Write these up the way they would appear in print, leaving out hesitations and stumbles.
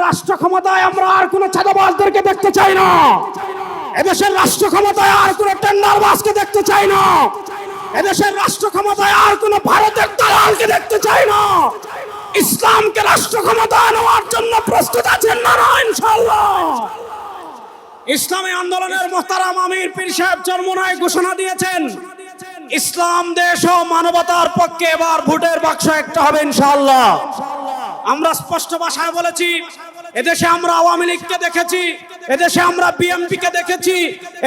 রাষ্ট্র ক্ষমতায় আমরা আর কোনো চাঁদাবাজদেরকে দেখতে চাই না। এদেশের রাষ্ট্র ক্ষমতায় আর কোনো টেন্ডারবাজকে দেখতে চাই না। এদেশের রাষ্ট্র ক্ষমতায় আর কোনো ভারতের দালালকে দেখতে চাই না। ইসলামকে রাষ্ট্র ক্ষমতায় নেওয়ার জন্য প্রস্তুত আছেন না ইনশাআল্লাহ? ইসলামী আন্দোলনের মোহতারাম আমির পীর সাহেব চরমোনাই ঘোষণা দিয়েছেন, ইসলাম দেশ ও মানবতার পক্ষে এবার ভোটের বাক্স একটা হবে ইনশাআল্লাহ। আমরা স্পষ্ট ভাষায় বলেছি, এদেশে আমরা আওয়ামী লীগকে দেখেছি, এদেশে আমরা বিএনপিকে দেখেছি,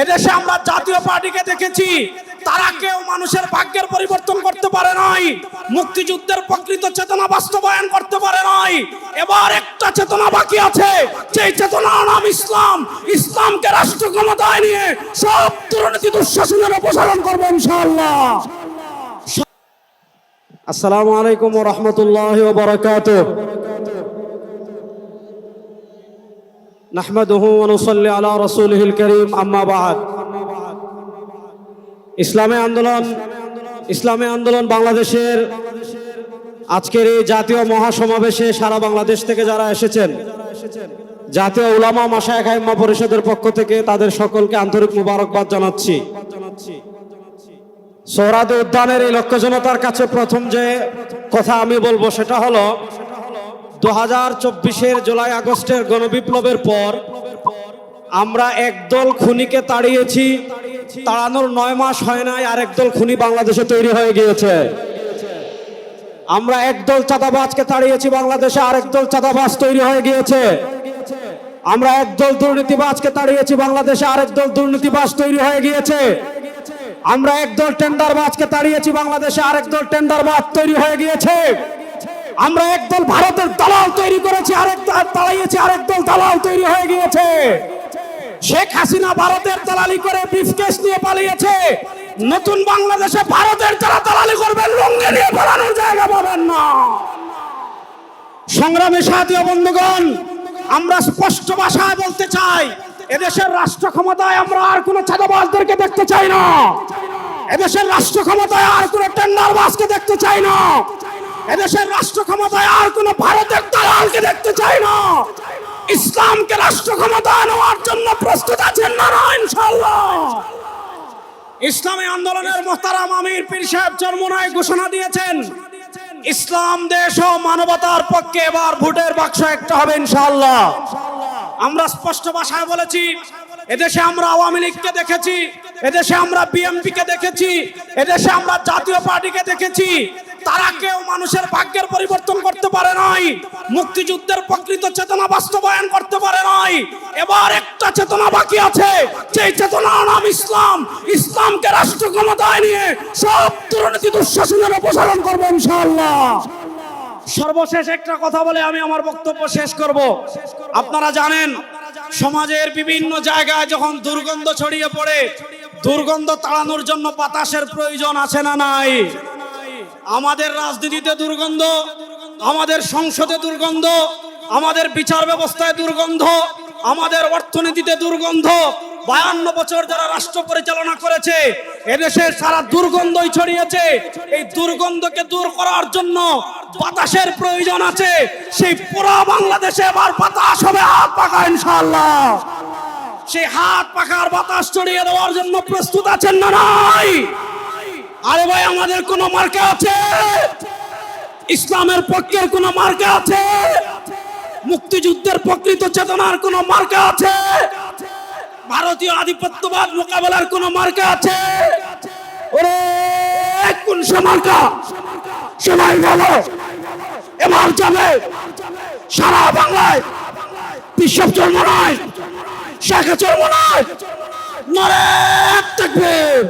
এদেশে আমরা জাতীয় পার্টিকে দেখেছি, তারা কেউ মানুষের ভাগ্যের পরিবর্তন করতে পারে নাই, মুক্তিযুদ্ধের প্রকৃত চেতনা বাস্তবায়ন করতে পারে নাই। এবার একটা চেতনা বাকি আছে, যে চেতনার নাম ইসলাম। ইসলামকে রাষ্ট্র ক্ষমতায় নিয়ে সব দুর্নীতি দুঃশাসনের অপসারণ করবো ইনশাআল্লাহ। আসসালামু আলাইকুম ওয়া রাহমাতুল্লাহি ওয়া বারাকাতুহু। নাহমাদুহু ওয়া নুসাল্লি আলা রাসূলিহিল কারীম, আম্মা বা'দ। ইসলামী আন্দোলন বাংলাদেশের আজকের এই জাতীয় মহাসমাবেশে সারা বাংলাদেশ থেকে যারা এসেছেন, জাতীয় উলামা মাশায়েখ আইম্মা পরিষদের পক্ষ থেকে তাদের সকলকে আন্তরিক মুবারকবাদ জানাচ্ছি। সোহরাওয়ার্দী উদ্যানের এই লক্ষ জনতার কাছে প্রথম যে কথা আমি বলবো সেটা হলো, 2024-এর জুলাই আগস্টের গণবিপ্লবের পর আমরা একদল খুনিকে তাড়িয়েছি, তাড়ানোর 9 মাস হয় নাই আর একদল খুনি বাংলাদেশে তৈরি হয়ে গিয়েছে। আমরা একদল চাঁদাবাজকে তাড়িয়েছি, বাংলাদেশে আরেকদল চাঁদাবাজ তৈরি হয়ে গিয়েছে। আমরা একদল দুর্নীতিবাজকে তাড়িয়েছি, বাংলাদেশে আরেকদল দুর্নীতিবাজ তৈরি হয়ে গিয়েছে। আমরা একদল টেন্ডারবাজকে তাড়িয়েছি, বাংলাদেশে আরেকদল টেন্ডারবাজ তৈরি হয়ে গিয়েছে। আমরা একদল ভারতের দালাল তৈরি করেছি, আরেকদল তাড়িয়েছি, আরেকদল দালাল তৈরি হয়ে গিয়েছে। শেখ হাসিনা ভারতের দালালি করে ব্রিফকেস নিয়ে পালিয়েছে। নতুন বাংলাদেশে ভারতের যারা দালালি করবেন, লুঙ্গি নিয়ে পালানোর জায়গা পাবেন না। সংগ্রামী সাথী ও বন্ধুগণ, আমরা স্পষ্ট ভাষায় বলতে চাই, এদেশের রাষ্ট্র ক্ষমতায় আমরা আর কোনো চাঁদাবাজদেরকে দেখতে চাই না। এদেশের রাষ্ট্র ক্ষমতায় আর কোনো টেন্ডারবাজকে দেখতে চাই না। এদেশের রাষ্ট্র ক্ষমতায় আর কোনো ভারতের দালালকে দেখতে চাই না। ইসলামকে রাষ্ট্র ক্ষমতায় নেওয়ার জন্য প্রস্তুত আছেন না ইনশাআল্লাহ? ইসলামী আন্দোলনের মোহতারাম আমির পীর সাহেব চরমোনাই ঘোষণা দিয়েছেন, ইসলাম দেশ ও মানবতার পক্ষে এবার ভোটের বাক্স একটা হবে ইনশাআল্লাহ। আমরা স্পষ্ট ভাষায় বলেছি, এদেশে আমরা আওয়ামী লীগকে দেখেছি, এদেশে আমরা বিএনপিকে দেখেছি, এদেশে আমরা জাতীয় পার্টিকে দেখেছি, তারা কেউ মানুষের ভাগ্যের পরিবর্তন করতে পারে নাই, মুক্তিযুদ্ধের প্রকৃত চেতনা বাস্তবায়ন করতে পারে নাই। এবার একটা চেতনা বাকি আছে, যে চেতনার নাম ইসলাম। ইসলামকে রাষ্ট্র ক্ষমতায় নিয়ে সব দুর্নীতি দুঃশাসনের অপসারণ করবো ইনশাআল্লাহ। সর্বশেষ একটা কথা বলে আমি আমার বক্তব্য শেষ করব। আপনারা জানেন, সমাজের বিভিন্ন জায়গায় যখন দুর্গন্ধ ছড়িয়ে পড়ে, দুর্গন্ধ তাড়ানোর জন্য বাতাসের প্রয়োজন আছে না নাই? আমাদের রাজনীতিতে দুর্গন্ধ, আমাদের সংসদে দুর্গন্ধ, আমাদের বিচার ব্যবস্থায় দুর্গন্ধ, আমাদের অর্থনীতিতে দুর্গন্ধ। 52 বছর যারা রাষ্ট্র পরিচালনা করেছে, এদেশে সারা দুর্গন্ধই ছড়িয়েছে। এই দুর্গন্ধকে দূর করার জন্য বাতাসের প্রয়োজন আছে। সেই পুরো বাংলাদেশে এবার বাতাস হবে হাত পাখা ইনশাআল্লাহ। সেই হাত পাখার বাতাস ছড়িয়ে দেওয়ার জন্য প্রস্তুত আছেন না নাই? আরে ভাই, আমাদের কোন মার্কা আছে? ইসলামের পক্ষের কোন মার্কা আছে? মুক্তিযুদ্ধের প্রকৃত চেতনার কোন মার্কা আছে? ভারতীয় আধিপত্যবাদ মোকাবেলার কোন মার্কা আছে? ওরে কোন মার্কা? সবাই বলো, এবার যাবে সারা বাংলায় বিশ্ব চরমোনাই, শেখ চরমোনাই, নারে তাকবীর।